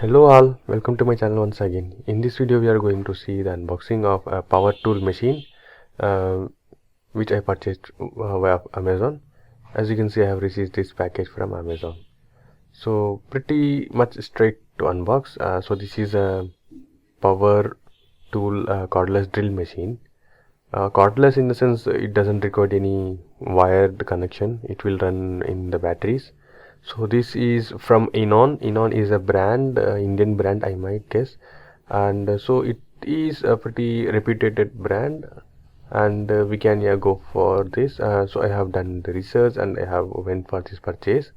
Hello all, welcome to my channel once again. In this video we are going to see the unboxing of a power tool machine uh, which I purchased via Amazon. As you can see, I have received this package from Amazon. So pretty much straight to unbox. So this is a power tool cordless drill machine. Cordless in the sense it doesn't require any wired connection. It will run in the batteries. So this is from Enon. Enon is a brand, Indian brand I might guess, and so it is a pretty reputed brand, and we can go for this. So I have done the research and I have went for this purchase.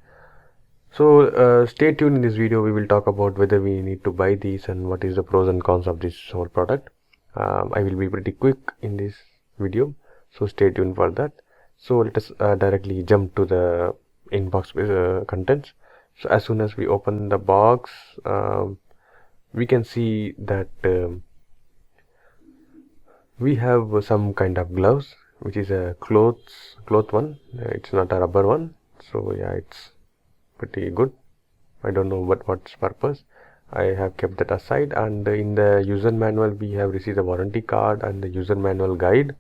So stay tuned. In this video we will talk about whether we need to buy these and what is the pros and cons of this whole product. I will be pretty quick in this video, so stay tuned for that. So let us directly jump to the inbox contents. So as soon as we open the box, we can see that we have some kind of gloves, which is a cloth one. It's not a rubber one, so yeah, it's pretty good. I don't know what's purpose. I have kept that aside, and in the user manual we have received a warranty card and the user manual guide.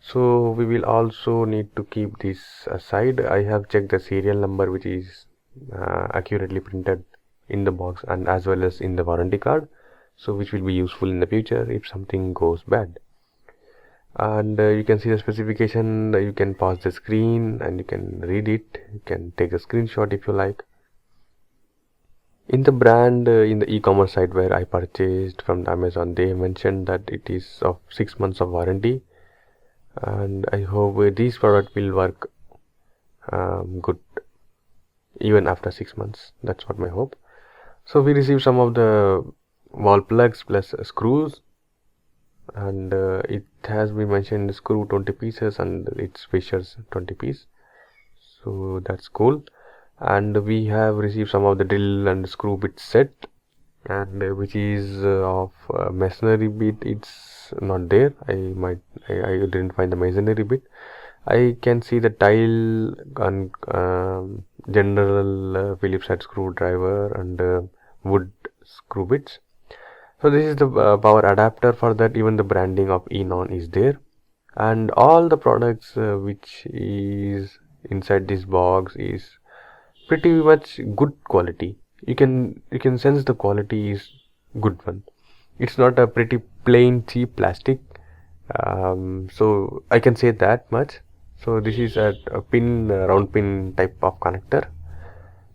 So we will also need to keep this aside. I have checked the serial number which is accurately printed in the box and as well as in the warranty card, so which will be useful in the future if something goes bad. And you can see the specification. You can pause the screen and you can read it. You can take a screenshot if you like. In the brand, in the e-commerce site where I purchased from Amazon, they mentioned that it is of 6 months of warranty, and I hope this product will work good even after 6 months. That's what my hope. So we received some of the wall plugs plus screws, and it has been mentioned screw 20 pieces and its fishers 20 pieces, so that's cool. And we have received some of the drill and screw bit set, and which is of masonry bit. It's not there. I didn't find the masonry bit. I can see the tile and general Phillips head screwdriver and wood screw bits. So this is the power adapter. For that, even the branding of Enon is there, and all the products which is inside this box is pretty much good quality. You can sense the quality is good one. It's not a pretty plain cheap plastic. So I can say that much. So this is a pin, round pin type of connector.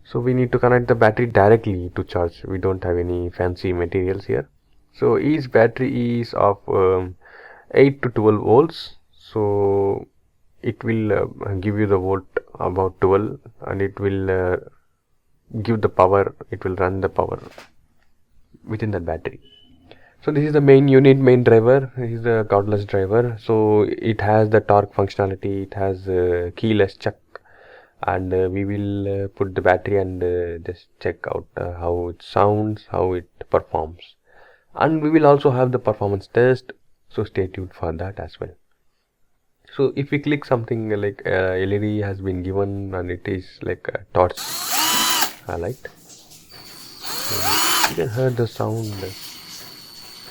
So we need to connect the battery directly to charge. We don't have any fancy materials here. So each battery is of 8 to 12 volts. So it will give you the volt about 12, and it will give the power. It will run the power within the battery. So this is the main unit, main driver. This is the cordless driver. So it has the torque functionality. It has keyless check, and we will put the battery and just check out how it sounds, how it performs, and we will also have the performance test. So stay tuned for that as well. So if we click something like LED has been given, and it is like a torch light. So you can hear the sound.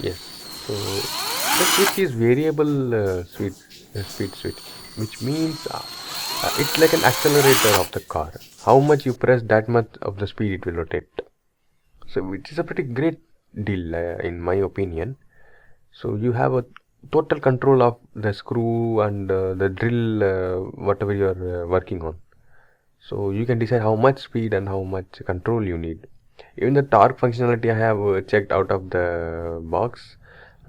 Yes. So the switch is variable speed switch, which means it's like an accelerator of the car. How much you press, that much of the speed it will rotate. So which is a pretty great deal in my opinion. So you have a total control of the screw and the drill, whatever you are working on. So you can decide how much speed and how much control you need. Even the torque functionality I have checked out of the box,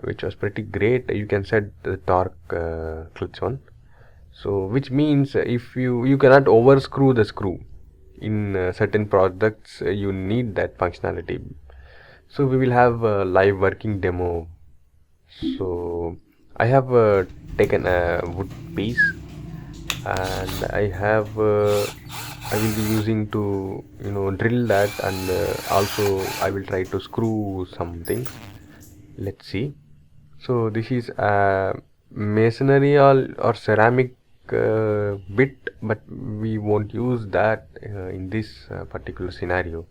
which was pretty great. You can set the torque clutch on. So which means if you cannot over screw the screw. In certain products you need that functionality. So we will have a live working demo. So I have taken a wood piece, and I will be using to drill that, and also I will try to screw something. Let's see. So this is a masonry or ceramic bit, but we won't use that in this particular scenario.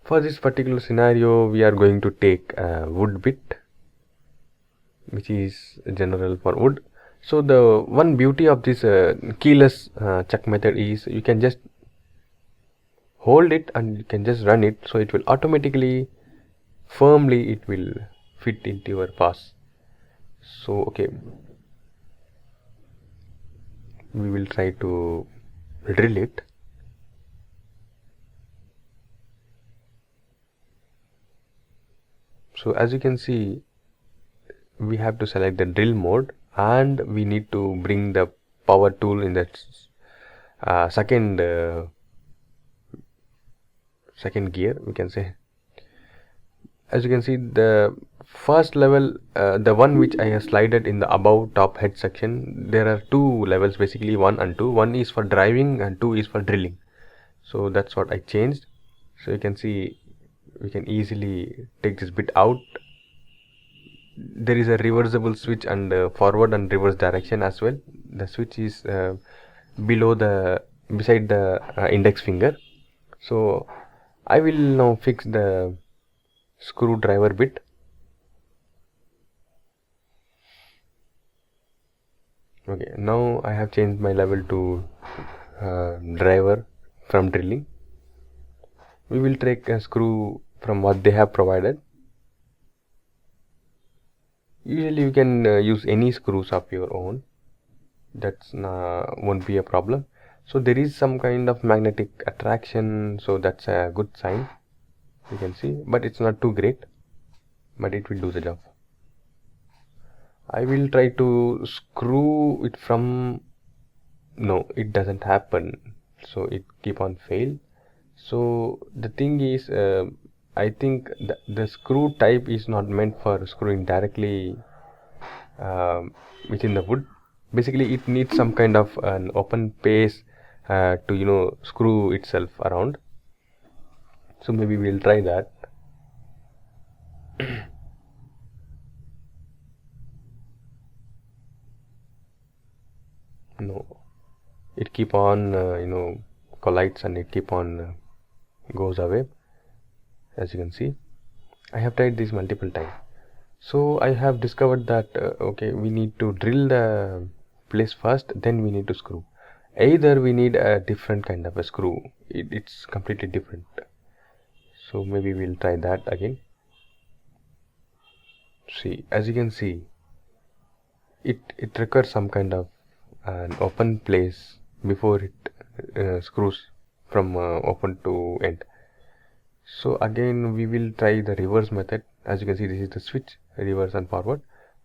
For this particular scenario, we are going to take a wood bit, which is general for wood. So the one beauty of this keyless chuck method is you can just hold it and you can just run it, so it will automatically, firmly it will fit into your pass. So okay, we will try to drill it. So as you can see, we have to select the drill mode and we need to bring the power tool in the second gear, we can say. As you can see, the first level, the one which I have slided in the above top head section, there are two levels basically, 1 and 2. One is for driving and 2 is for drilling. So that's what I changed. So you can see we can easily take this bit out. There is a reversible switch and forward and reverse direction as well. The switch is beside the index finger. So I will now fix the screwdriver bit. Okay, now I have changed my level to driver from drilling. We will take a screw from what they have provided. Usually you can use any screws of your own, that's won't be a problem. So there is some kind of magnetic attraction, so that's a good sign, you can see, but it's not too great, but it will do the job. I will try to screw it from, no, it doesn't happen, so it keep on fail. So the thing is, I think the screw type is not meant for screwing directly within the wood. Basically it needs some kind of an open pace to screw itself around. So maybe we'll try that. No, it keep on collides and it keep on goes away. As you can see, I have tried this multiple times. So I have discovered that okay, we need to drill the place first, then we need to screw. Either we need a different kind of a screw, it's completely different. So maybe we'll try that again. See, as you can see, it requires some kind of an open place before it screws from open to end. So again we will try the reverse method. As you can see, this is the switch, reverse and forward.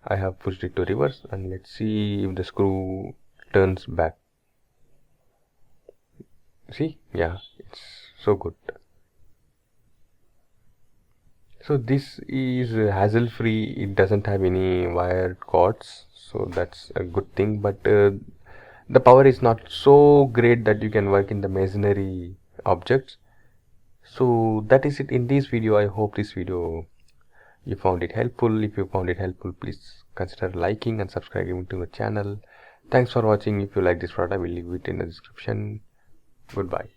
I have pushed it to reverse and let's see if the screw turns back. See, yeah, it's so good. So this is hassle free, it doesn't have any wired cords, so that's a good thing, but the power is not so great that you can work in the masonry objects. So that is it in this video. I hope this video you found it helpful. If you found it helpful, please consider liking and subscribing to the channel. Thanks for watching. If you like this product, I will leave it in the description. Goodbye.